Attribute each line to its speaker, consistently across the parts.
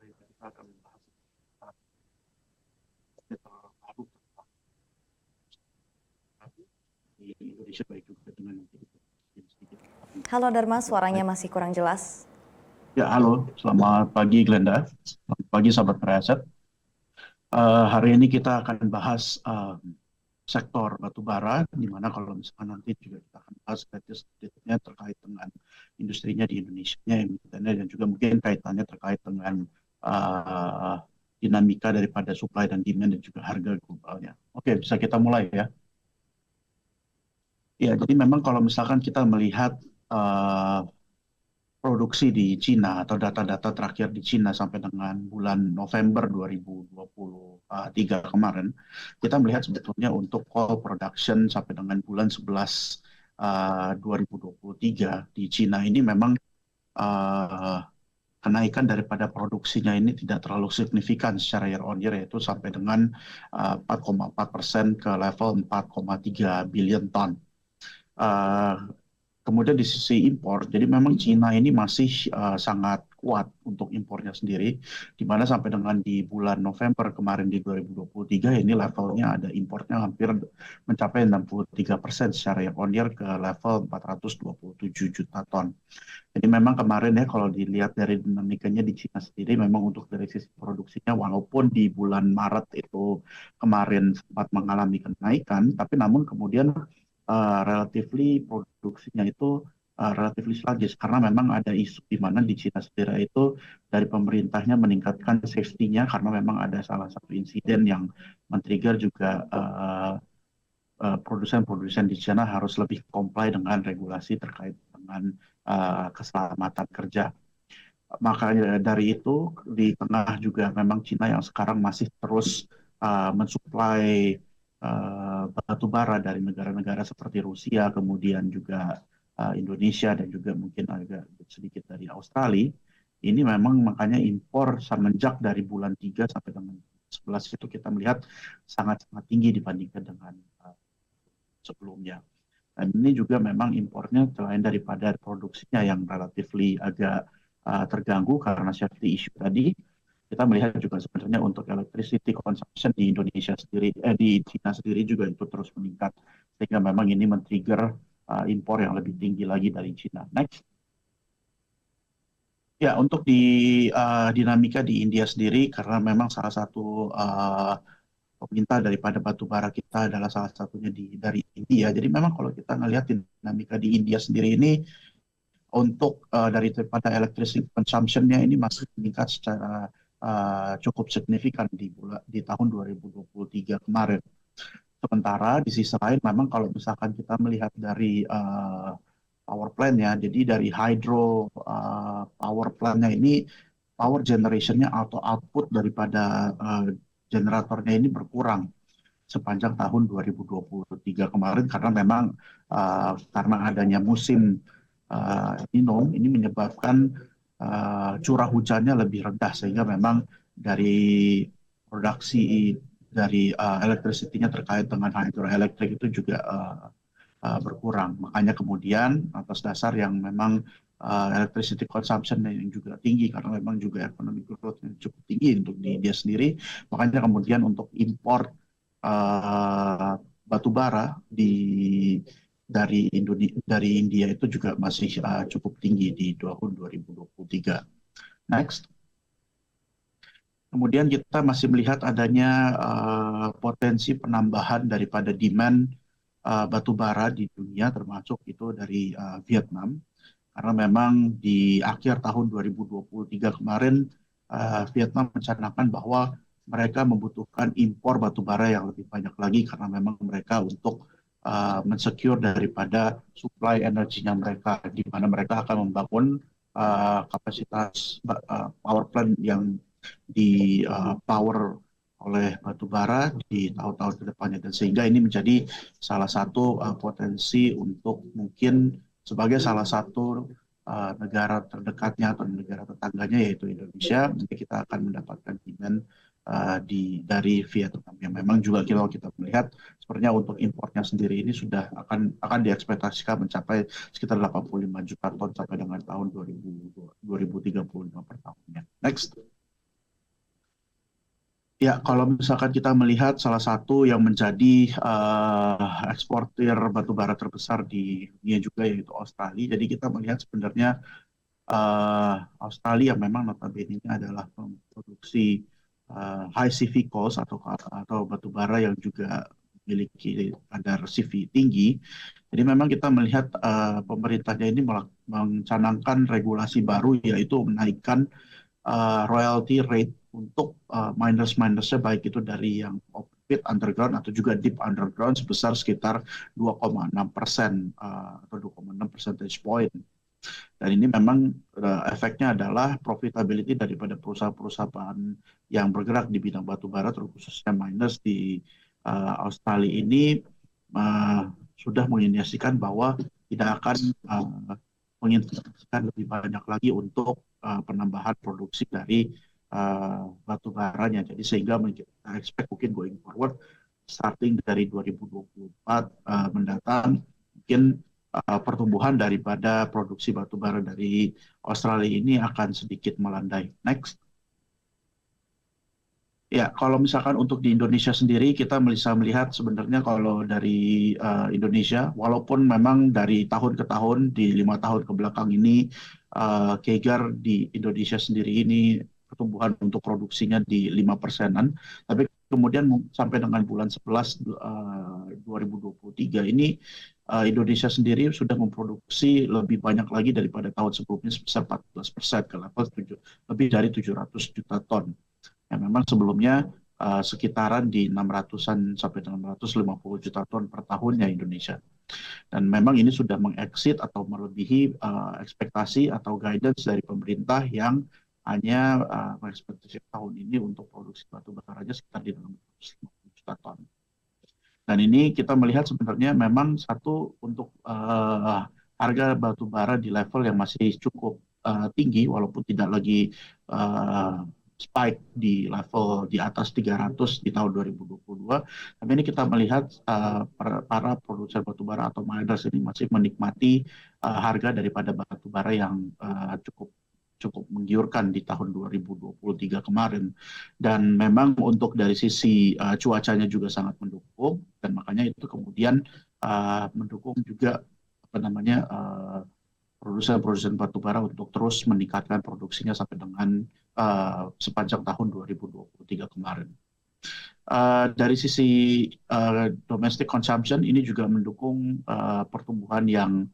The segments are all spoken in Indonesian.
Speaker 1: hari ini kita akan membahas tentang terbaru tentang di Indonesia baik juga dengan sedikit.
Speaker 2: Halo Dharma, suaranya masih kurang jelas.
Speaker 1: Ya, halo, selamat pagi Glenda, selamat pagi sahabat Preaset. Hari ini kita akan bahas sektor batubara, di mana kalau misalkan nanti juga kita akan bahas detailnya terkait dengan industrinya di Indonesia, emitennya, dan juga mungkin kaitannya terkait dengan uh, dinamika daripada supply dan demand dan juga harga globalnya. Oke, bisa kita mulai ya. Ya, jadi memang kalau misalkan kita melihat uh, produksi di Cina atau data-data terakhir di Cina sampai dengan bulan November 2023 kemarin, kita melihat sebetulnya untuk coal production sampai dengan bulan 11 2023 di Cina ini memang uh, kenaikan daripada produksinya ini tidak terlalu signifikan secara year on year, yaitu sampai dengan 4,4% ke level 4,3 billion ton. Uh, Kemudian di sisi impor, jadi memang Cina ini masih sangat kuat untuk impornya sendiri, di mana sampai dengan di bulan November kemarin di 2023 ini levelnya ada impornya hampir mencapai 63% secara year on year ke level 427 juta ton. Jadi memang kemarin ya kalau dilihat dari dinamikanya di Cina sendiri, memang untuk dari sisi produksinya walaupun di bulan Maret itu kemarin sempat mengalami kenaikan, tapi namun kemudian relatively produksinya itu relatively sluggish karena memang ada isu di mana di Cina sendiri itu dari pemerintahnya meningkatkan safety-nya karena memang ada salah satu insiden yang men-trigger juga produsen-produsen di Cina harus lebih comply dengan regulasi terkait dengan keselamatan kerja. Makanya dari itu di tengah juga memang Cina yang sekarang masih terus mensuplai batu bara dari negara-negara seperti Rusia, kemudian juga Indonesia dan juga mungkin agak sedikit dari Australia. Ini memang makanya impor semenjak dari bulan 3 sampai dengan 11 itu kita melihat sangat-sangat tinggi dibandingkan dengan sebelumnya. Dan ini juga memang impornya selain daripada produksinya yang relatifly agak terganggu karena safety issue tadi, kita melihat juga sebenarnya untuk electricity consumption di Indonesia sendiri, di China sendiri juga itu terus meningkat, sehingga memang ini men-trigger impor yang lebih tinggi lagi dari China. Next. Ya, untuk di dinamika di India sendiri, karena memang salah satu peminta daripada batu bara kita adalah salah satunya dari India. Jadi memang kalau kita ngelihat dinamika di India sendiri ini untuk daripada electricity consumption-nya ini masih meningkat secara cukup signifikan di tahun 2023 kemarin. Sementara di sisi lain memang kalau misalkan kita melihat dari power plant-nya, jadi dari hydro power plant-nya ini power generation-nya atau output daripada generatornya ini berkurang sepanjang tahun 2023 kemarin karena memang karena adanya musim ini menyebabkan curah hujannya lebih rendah sehingga memang dari produksi dari electricity-nya terkait dengan hydroelectric itu juga berkurang. Makanya kemudian atas dasar yang memang electricity consumption yang juga tinggi karena memang juga ekonomi growth yang cukup tinggi untuk di dia sendiri, makanya kemudian untuk impor batu bara dari India itu juga masih cukup tinggi di tahun 2023. Next. Kemudian kita masih melihat adanya potensi penambahan daripada demand batu bara di dunia, termasuk itu dari Vietnam. Karena memang di akhir tahun 2023 kemarin, Vietnam mencanangkan bahwa mereka membutuhkan impor batu bara yang lebih banyak lagi karena memang mereka untuk mensecure daripada supply energinya mereka, di mana mereka akan membangun kapasitas power plant yang di power oleh batu bara di tahun-tahun ke depannya, dan sehingga ini menjadi salah satu potensi untuk mungkin sebagai salah satu negara terdekatnya atau negara tetangganya yaitu Indonesia, nanti kita akan mendapatkan demand dari Vietnam yang memang juga kalau kita melihat sebenarnya untuk impornya sendiri ini sudah akan diekspektasikan mencapai sekitar 85 juta ton sampai dengan tahun 2035 per tahunnya. Next. Ya, kalau misalkan kita melihat salah satu yang menjadi eksportir batu bara terbesar di dunia juga yaitu Australia. Jadi kita melihat sebenarnya Australia memang notabene ini adalah memproduksi high CV cost atau batu bara yang juga memiliki kadar CV tinggi. Jadi memang kita melihat pemerintahnya ini mencanangkan regulasi baru yaitu menaikkan royalty rate untuk miners-minersnya baik itu dari yang open pit underground atau juga deep underground sebesar sekitar 2,6% atau 2,6 percentage point. Dan ini memang efeknya adalah profitability daripada perusahaan-perusahaan yang bergerak di bidang batu bara, terkhususnya miners di Australia ini uh, sudah mengindikasikan bahwa tidak akan menginvestasikan lebih banyak lagi untuk penambahan produksi dari batu baranya. Jadi sehingga kita expect mungkin going forward starting dari 2024 mendatang mungkin pertumbuhan daripada produksi batu bara dari Australia ini akan sedikit melandai. Next. Ya, kalau misalkan untuk di Indonesia sendiri, kita bisa melihat sebenarnya kalau dari Indonesia, walaupun memang dari tahun ke tahun, di 5 tahun ke belakang ini, CAGR di Indonesia sendiri ini pertumbuhan untuk produksinya di 5%-an, tapi kemudian sampai dengan bulan 11 2023 ini Indonesia sendiri sudah memproduksi lebih banyak lagi daripada tahun sebelumnya sebesar 14% ke level lebih dari 700 juta ton. Ya, memang sebelumnya sekitaran di 600-an sampai 650 juta ton per tahunnya Indonesia. Dan memang ini sudah mengexit atau melebihi ekspektasi atau guidance dari pemerintah yang hanya ekspektasi tahun ini untuk produksi batu bara aja sekitar di 650 juta ton. Dan ini kita melihat sebenarnya memang satu untuk harga batu bara di level yang masih cukup tinggi walaupun tidak lagi uh, spike di level di atas 300 di tahun 2022. Tapi ini kita melihat para produsen batu bara atau miners ini masih menikmati harga daripada batu bara yang cukup cukup menggiurkan di tahun 2023 kemarin. Dan memang untuk dari sisi cuacanya juga sangat mendukung dan makanya itu kemudian mendukung juga apa namanya produsen-produsen batu bara untuk terus meningkatkan produksinya sampai dengan sepanjang tahun 2023 kemarin. Dari sisi domestic consumption ini juga mendukung pertumbuhan yang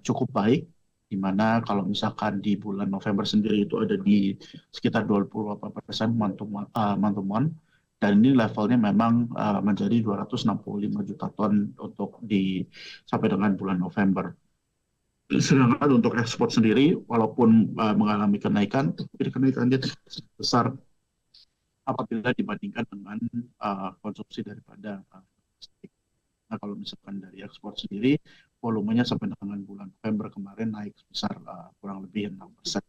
Speaker 1: cukup baik, di mana kalau misalkan di bulan November sendiri itu ada di sekitar 28% month to month, dan ini levelnya memang menjadi 265 juta ton untuk sampai dengan bulan November. Sedangkan untuk ekspor sendiri, walaupun mengalami kenaikan, tapi kenaikannya besar apabila dibandingkan dengan konsumsi daripada plastik. Nah, kalau misalkan dari ekspor sendiri, volumenya sampai dengan bulan November kemarin naik sebesar kurang lebih 6%.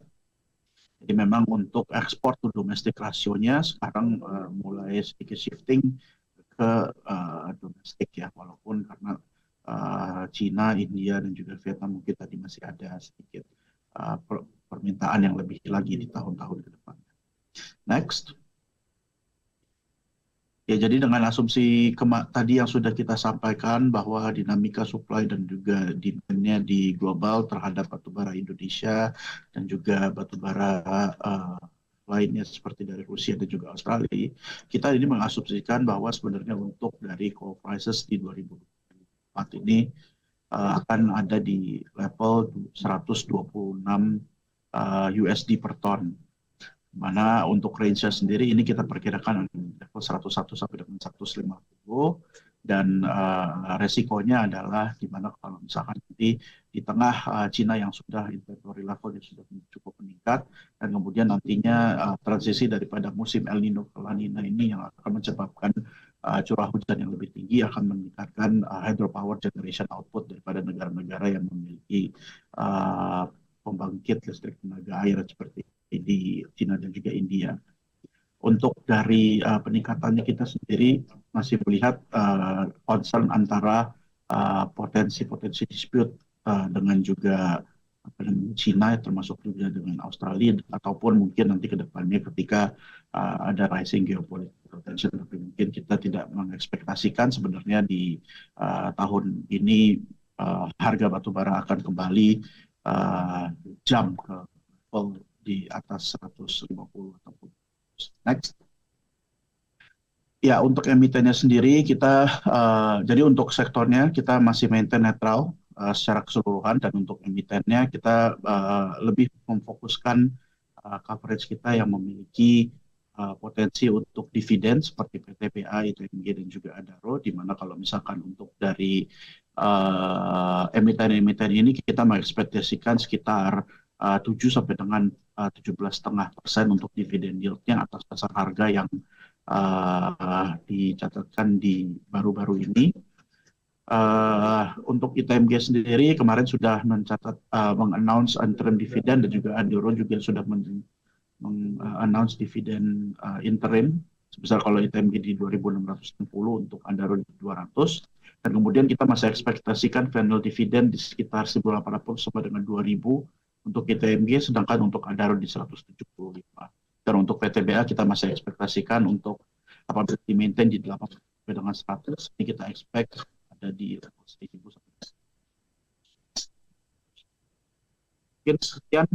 Speaker 1: Jadi memang untuk ekspor to domestik rasionya sekarang mulai sedikit shifting ke domestik ya, walaupun karena Cina, India, dan juga Vietnam mungkin tadi masih ada sedikit permintaan yang lebih lagi di tahun-tahun ke depan. Next. Ya, jadi dengan asumsi tadi yang sudah kita sampaikan bahwa dinamika supply dan juga demand-nya di global terhadap batubara Indonesia dan juga batubara lainnya seperti dari Rusia dan juga Australia, kita ini mengasumsikan bahwa sebenarnya untuk dari coal prices di 2024 ini akan ada di level 126 USD per ton. Mana untuk range-nya sendiri ini kita perkirakan level 101 sampai dengan 150, dan resikonya adalah di mana kalau misalkan nanti di tengah Cina yang sudah inventory levelnya sudah cukup meningkat dan kemudian nantinya transisi daripada musim El Nino ke La Nina ini yang akan menyebabkan curah hujan yang lebih tinggi akan meningkatkan hydropower generation output daripada negara-negara yang memiliki pembangkit listrik tenaga air seperti di China dan juga India. Untuk dari peningkatannya kita sendiri masih melihat concern antara potensi-potensi dispute dengan juga apa namanya, Cina, termasuk juga dengan Australia, ataupun mungkin nanti ke depannya ketika ada rising geopolitical tension. Tapi mungkin kita tidak mengekspektasikan sebenarnya di tahun ini harga batu bara akan kembali jump ke level di atas 150 ataupun next. Ya, untuk emitennya sendiri kita jadi untuk sektornya kita masih maintain netral secara keseluruhan, dan untuk emitennya kita lebih memfokuskan coverage kita yang memiliki potensi untuk dividen seperti PTBA, ITMG dan juga Adaro, di mana kalau misalkan untuk dari emiten-emiten ini kita mengekspektasikan sekitar 7 sampai dengan 17,5% untuk dividen yieldnya atas dasar harga yang dicatatkan di baru-baru ini. Untuk ITMG sendiri kemarin sudah mencatat mengannounce interim dividend, dan juga Adaro juga sudah mengannounce dividen interim sebesar, kalau ITMG di 2.660, untuk Adaro di 200, dan kemudian kita masih ekspektasikan final dividend di sekitar 1.800 sampai dengan 2.000 untuk ITMG, sedangkan untuk Adaro di 175. Dan untuk PTBA kita masih ekspektasikan untuk apabila di maintain di 8 sampai dengan 100, ini kita expect ada di level 1.000 sampai. Mungkin sekian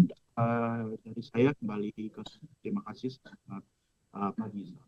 Speaker 1: dari saya, kembali ke terima kasih. Selamat pagi.